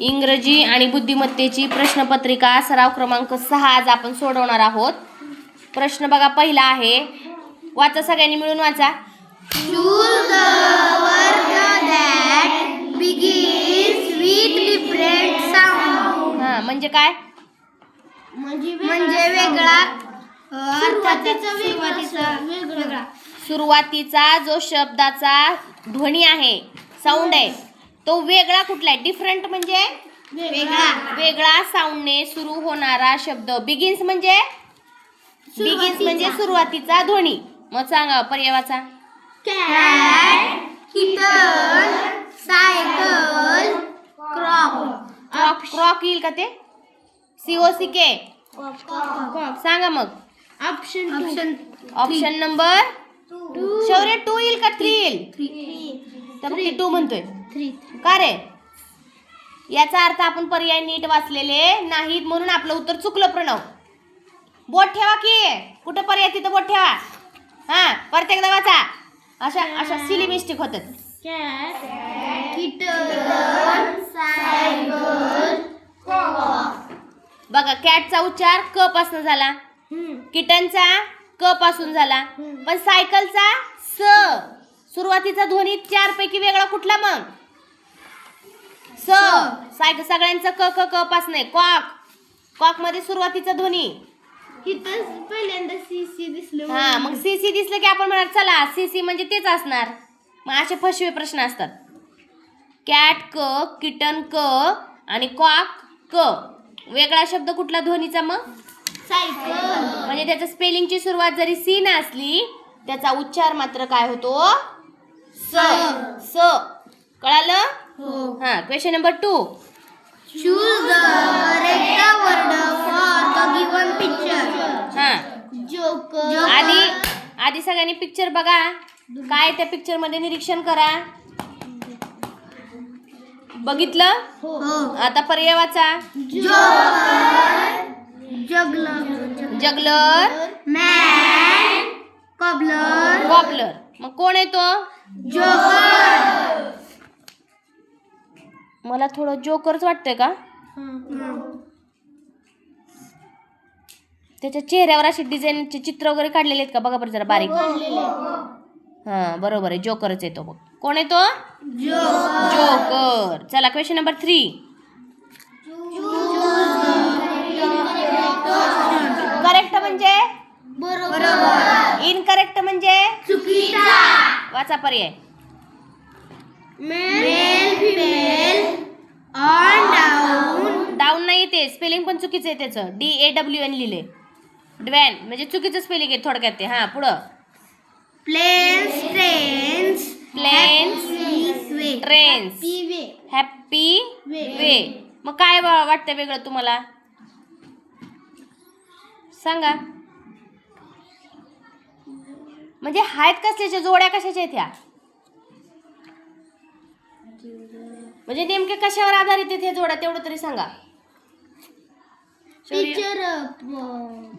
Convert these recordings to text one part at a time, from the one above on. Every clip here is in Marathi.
इंग्रजी आणि बुद्धिमत्तेची प्रश्नपत्रिका सराव क्रमांक 6 आज आपण सोडवणार आहोत. प्रश्न बघा पहिला आहे, वाचा सगळ्यांनी मिळून वाचा. Choose the word that begins with different sound. हां म्हणजे काय? म्हणजे वेगळा वेगळा सुरुवातीचा जो शब्दाचा ध्वनी आहे, साऊंड आहे, तो वेगळा कुठला आहे? डिफरंट म्हणजे वेगळा साऊंडने सुरू होणारा शब्द. बिगिन्स म्हणजे सुरुवातीचा ध्वनी. मग सांगा पर्याय वाचा. Cat, kitten, cycle, croc. Croc येईल का ते? COCK सांगा मग. ऑप्शन नंबर 2 येईल का 3 येईल? तर मग 2 म्हणतोय का रे? याचा अर्थ आपण पर्याय नीट वाचलेले नाहीत म्हणून आपलं उत्तर चुकलं. प्रणव बोट ठेवा की, कुठं पर्याय तिथं बोट ठेवा. हा परत एकदा वाचा. अशा सिली मिस्टेक होतात. बघा कॅटचा उच्चार क पासून झाला, किटनचा क पासून झाला, पण सायकलचा स. सुरुवातीचा ध्वनी 4 पैकी वेगळा कुठला मग? स. सायकल सगळ्यांचा क क क पासून आहे. कॉक मध्ये सुरुवातीचा ध्वनी. पहिल्यांदा सीसी दिसलं. हा मग सीसी दिसलं की आपण म्हणणार चला सीसी म्हणजे तेच असणार. मग असे फसवे प्रश्न असतात. कॅट क, किटन क आणि कॉक क. वेगळा शब्द कुठला ध्वनीचा मग? सायकल. म्हणजे त्याच्या स्पेलिंगची सुरुवात जरी सी नसली त्याचा उच्चार मात्र काय होतो? स. स. कळालं? हा. Question number 2. Choose the correct word for the given picture. हा Joker. आधी सगळ्यांनी पिक्चर बघा. काय त्या पिक्चर मध्ये निरीक्षण करा. बघितलं? आता पर्याय वाचा. Juggler, Man. Cobbler. गॉबलर. मग कोण आहे तो? Joker. मला थोडं जोकरच वाटतंय का? त्याच्या चेहऱ्यावर अशी डिझाईनचे चित्र वगैरे काढलेले आहेत का? बघा बरं जरा बारीक. हा बरोबर आहे, जोकरच येतो. बघ कोण आहे तो? जोकर. चला क्वेश्चन नंबर 3. करेक्ट म्हणजे बरोबर. इनकरेक्ट म्हणजे चुकीचा. वाचा पर्याय. Male, female, on, down. Down नाही ते, स्पेलिंग पण चुकीचं आहे त्याचं. DAWN लिहिले. ड्वॅन म्हणजे चुकीचं स्पेलिंग आहे थोडक्यात ते. हा पुढं. Planes, trains. Planes, trains, happy way. मग काय वाटतं वेगळं तुम्हाला? सांगा. म्हणजे आहेत कसल्याच्या जोड्या कशाच्या आहेत ह्या? म्हणजे नेमके कशावर आधारित आहेत हे जोड्या तेवढं तरी सांगा.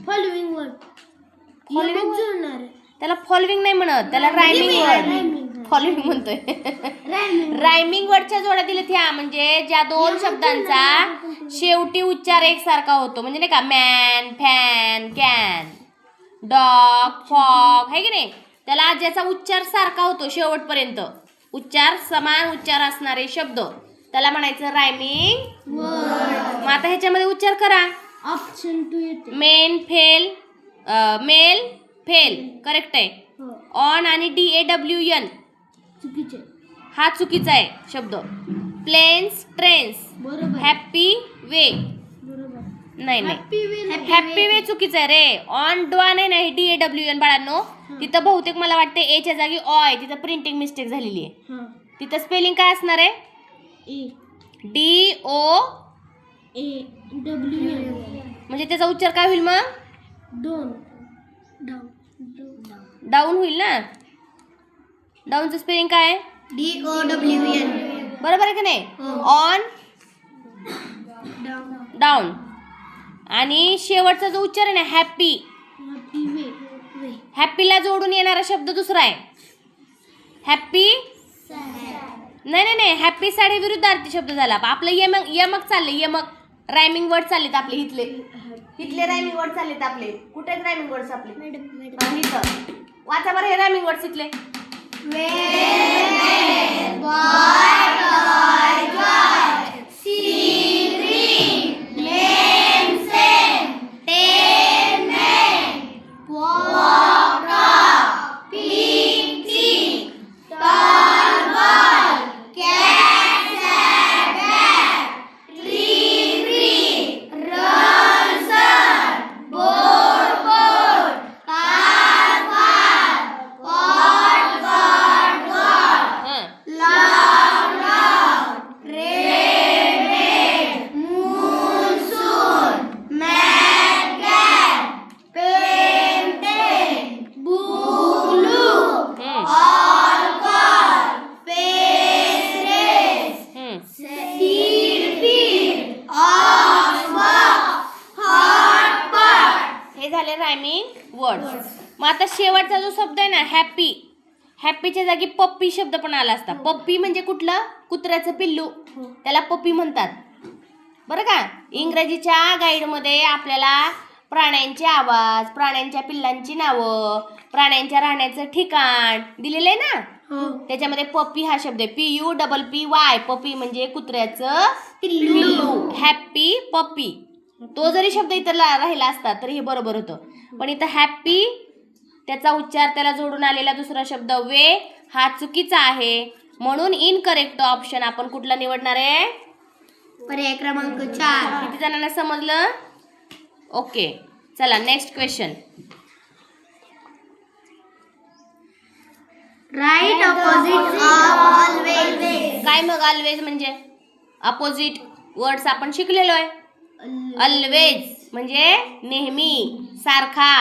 Following word. त्याला फॉलोविंग नाही म्हणत, त्याला रायमिंग वर्ड. फॉलोविंग म्हणतोय. रायमिंग वर्डच्या जोड्या दिलेत ह्या. म्हणजे ज्या 2 शब्दांचा शेवटी उच्चार एकसारखा होतो. म्हणजे नाही का, man, fan, can, dog, fog, है की नाही? त्याला ज्याचा उच्चार सारखा होतो शेवटपर्यंत, उच्चार समान उच्चार असणारे शब्द, त्याला म्हणायचं रायमिंग वर्ड. मग आता ह्याच्यामध्ये उच्चार करा. ऑप्शन 2 येते. मेल, फेल करेक्ट आहे. ऑन आणि DAWN चुकीचे. हा चुकीचा आहे शब्द. प्लेन्स, ट्रेन्स, बरोबर. हॅपी वे. बरोबर. नाही हॅपी वे चुकीचं आहे रे. ऑन डॉ नाही DAWN बाळांनो. तिथं बहुतेक मला वाटते एच्या जागी ऑ आहे. तिथं प्रिंटिंग मिस्टेक झालेली आहे. तिथं स्पेलिंग काय असणार आहे? DOAWN. म्हणजे त्याचा उच्चार काय होईल मग? डाऊन होईल ना. डाऊनचं स्पेलिंग काय आहे? DOWN. बरोबर आहे की नाही? On, down. आणि शेवटचा जो उच्चार आहे ना हॅपी, हॅपीला जोडून येणारा शब्द दुसरा आहे. हॅपी नाही हॅपी सॅड हे विरुद्धार्थी शब्द झाला. आपलं यमक यमक चालले, यमक रायमिंग वर्ड चाललेत आपले. इथले रायमिंग वर्ड चाललेत आपले. कुठे आहेत रायमिंग वर्ड्स आपले? इथं वाचा बरं हे रायमिंग वर्ड्स इथले. Rhyming words. मग आता शेवटचा जो शब्द आहे ना हॅपी, हॅपीच्या जागी पप्पी शब्द पण आला असता. पप्पी म्हणजे कुठलं? कुत्र्याचं पिल्लू, त्याला पप्पी म्हणतात बरं का. इंग्रजीच्या गाईडमध्ये आपल्याला प्राण्यांचे आवाज, प्राण्यांच्या पिल्लांची नावं, प्राण्यांच्या राहण्याचं ठिकाण दिलेलं आहे ना. त्याच्यामध्ये पप्पी हा शब्द आहे. PUPPY. पप्पी म्हणजे कुत्र्याचं पिल्लू. हॅपी पप्पी. तो जरी शब्द इथं राहिला असता तरी हे बरोबर होतं. पण इथं हॅपी त्याचा उच्चार त्याला जोडून आलेला दुसरा शब्द वे हा चुकीचा आहे. म्हणून इनकरेक्ट ऑप्शन आपण कुठला निवडणार आहे? पर्याय क्रमांक 4. किती जणांना समजलं? ओके, चला next question. Right opposite of always. काय मग ऑलवेज म्हणजे? अपोजिट वर्ड्स आपण शिकलेलो आहे. ऑलवेज म्हणजे नेहमी, सारखा.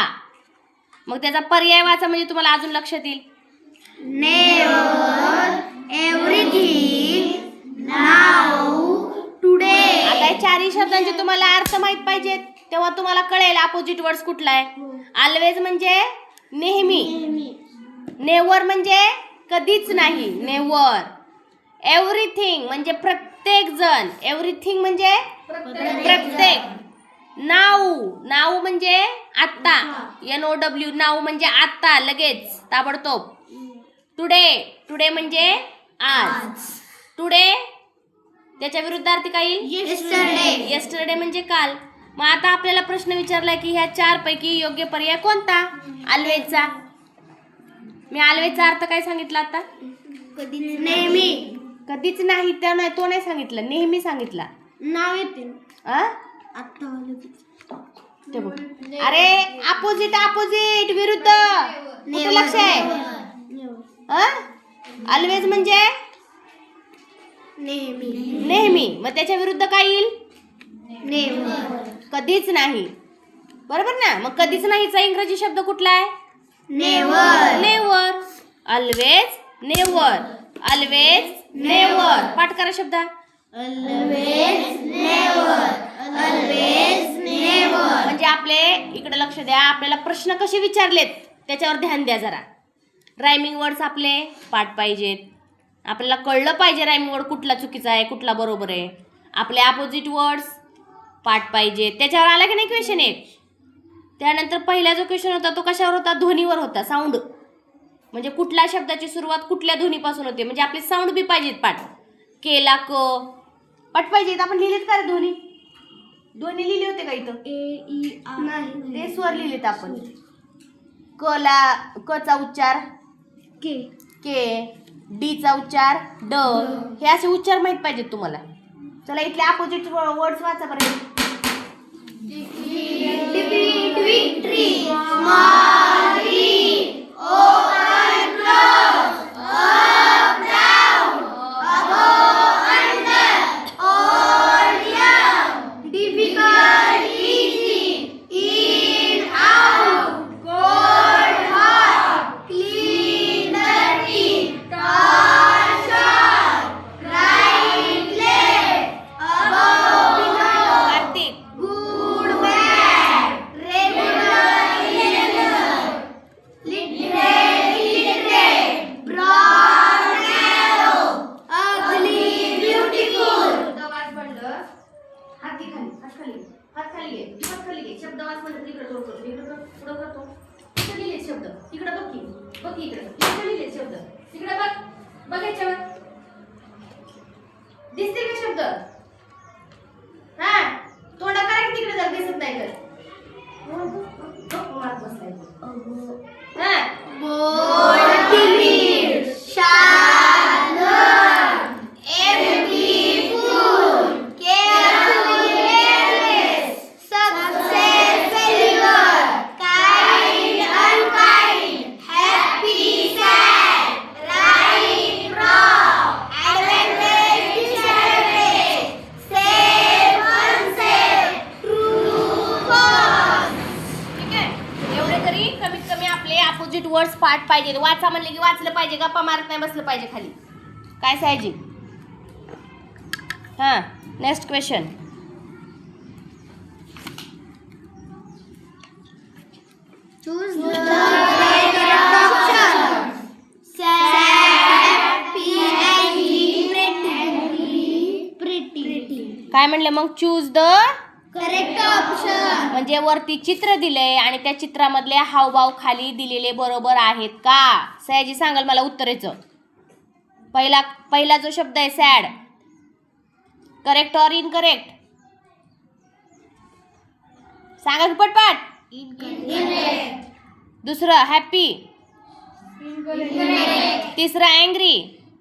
मग त्याचा पर्याय वाचा म्हणजे तुम्हाला अजून लक्षात येईल. Never, everything, now, today. आता या चारही शब्दांचे तुम्हाला अर्थ माहित पाहिजेत, तेव्हा तुम्हाला कळेल अपोजिट वर्ड्स कुठला आहे. ऑलवेज म्हणजे नेहमी. नेवर म्हणजे कधीच नाही, नेवर. एव्हरीथिंग म्हणजे प्रत्येक जण, एव्हरीथिंग म्हणजे प्रत्येक. नाऊ, नाऊ म्हणजे आत्ता, NOW. नाऊ म्हणजे आत्ता, लगेच, ताबडतोब. टुडे, टुडे म्हणजे आज. टुडे त्याच्या विरुद्धार्थी काय येईल? येस्टरडे. येस्टरडे म्हणजे काल. मग आता आपल्याला प्रश्न विचारलाय की ह्या चार पैकी योग्य पर्याय कोणता ऑलवेजचा? मी ऑलवेजचा अर्थ काय सांगितला आता? कधीच, नेहमी. कधीच नाही, त्या नाही, तो नाही सांगितलं, नेहमी सांगितला. नाव येते आ? आता ते बघ. अरे अपोजिट, अपोजिट, विरुद्ध. कुठे लक्ष आहे? ऑलवेज म्हणजे नेहमी. नेहमी. मग त्याच्या विरुद्ध काय येईल? नेवर. कधीच नाही. बरोबर ना. मग कधीच नाहीचा इंग्रजी शब्द कुठला आहे? Never. Never. Always, never. Always, never. पाठ करा शब्द. Always, never. Always, never. म्हणजे आपले इकडे लक्ष द्या, आपल्याला प्रश्न कसे विचारलेत त्याच्यावर ध्यान द्या जरा. रायमिंग वर्ड्स आपले पाठ पाहिजेत. आपल्याला कळलं पाहिजे रायमिंग वर्ड कुठला चुकीचा आहे, कुठला बरोबर आहे. आपले अपोजिट वर्ड्स पाठ पाहिजेत. त्याच्यावर आला की नाही क्वेश्चन एक. त्यानंतर पहिला जो क्वेश्चन होता तो कशावर होता? ध्वनीवर होता, साऊंड. म्हणजे कुठल्या शब्दाची सुरुवात कुठल्या ध्वनीपासून होते, म्हणजे आपले साऊंड बी पाहिजेत पाठ. केला क पाठ पाहिजेत. आपण लिहिलेत का रे ध्वनी? ध्वनी लिहिले होते का इथं? नाही. ते स्वर लिहिलेत आपण. क ला क चा उच्चार के. के, डी चा उच्चार ड. हे असे उच्चार माहित पाहिजेत तुम्हाला. चला इथले अपोजिट वर्ड्स वाचा बरं. Defeat, victory, small, open, close, up, down, above, under, old, young, difficult, easy, in, out, cold, hot, clean, dirty, tall, short, right, left, above, below, Kartik. good, bad, regular, irregular, हात खाली घे. हात खाली घे. हात खाली घे. शब्द वाच म्हणलं तिकडे जोड करतो. इकडे पुढं करतो. तिकडे लिहिले शब्द. तिकडे बघ की. बघ इकडे. इकडे लिहिले शब्द. तिकडे बघ. बघ याच्यावर. दिसते का शब्द? हा तोंड करा की तिकडे जर दिसत नाही तर. मार्क बसलाय. हा timid, shy, beautiful, careless, success, failure, kind, unkind, happy, sad, right, wrong, advantage, disadvantage, safe, unsafe, true, false. ठीक आहे. एवढे तरी कमीत कमी आपले अपोजिट वर्ड्स पाठ पाहिजे. वाचा म्हणले की वाचलं पाहिजे. गप्पा मारत नाही बसलं पाहिजे खाली. काय सायजी? हां next question. Choose the correct option. Sad, happy, angry, pretty. काय म्हणले मग? Choose the Correct option. म्हणजे वरती चित्र दिलंय आणि त्या चित्रामधले हावभाव खाली दिलेले बरोबर आहेत का? सयाजी सांगाल मला उत्तरेचं. पहिला जो शब्द आहे सॅड, करेक्ट ऑर इनकरेक्ट? सांगा की पटपट. Incorrect. दुसरं हॅपी. तिसरं अँग्री.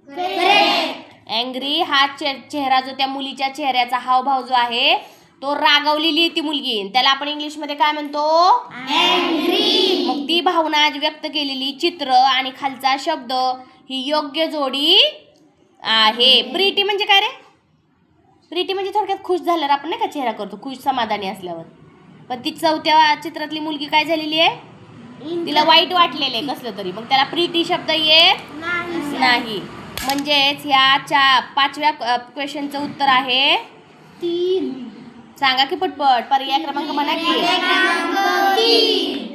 Correct. अँग्री हा चेहरा जो त्या मुलीच्या चेहऱ्याचा हावभाव जो आहे तो रागावलेली आहे ती मुलगी. त्याला आपण इंग्लिशमध्ये काय म्हणतो? Angry. मग ती भावना आज व्यक्त केलेली चित्र आणि खालचा शब्द ही योग्य जोडी आहे. प्रीटी म्हणजे काय रे? प्रीटी म्हणजे थोडक्यात खुश झाल्यावर आपण नाही का चेहरा करतो, खुश समाधानी असल्यावर. पण ती चौथ्या चित्रातली मुलगी काय झालेली आहे? तिला वाईट वाटलेलं आहे कसलं तरी. मग त्याला प्रीटी शब्द येत नाही. म्हणजेच ह्या पाचव्या क्वेश्चनचं उत्तर आहे 3. सांगा की पटपट. पर्याय क्रमांक म्हणा की. क्रमांक 3.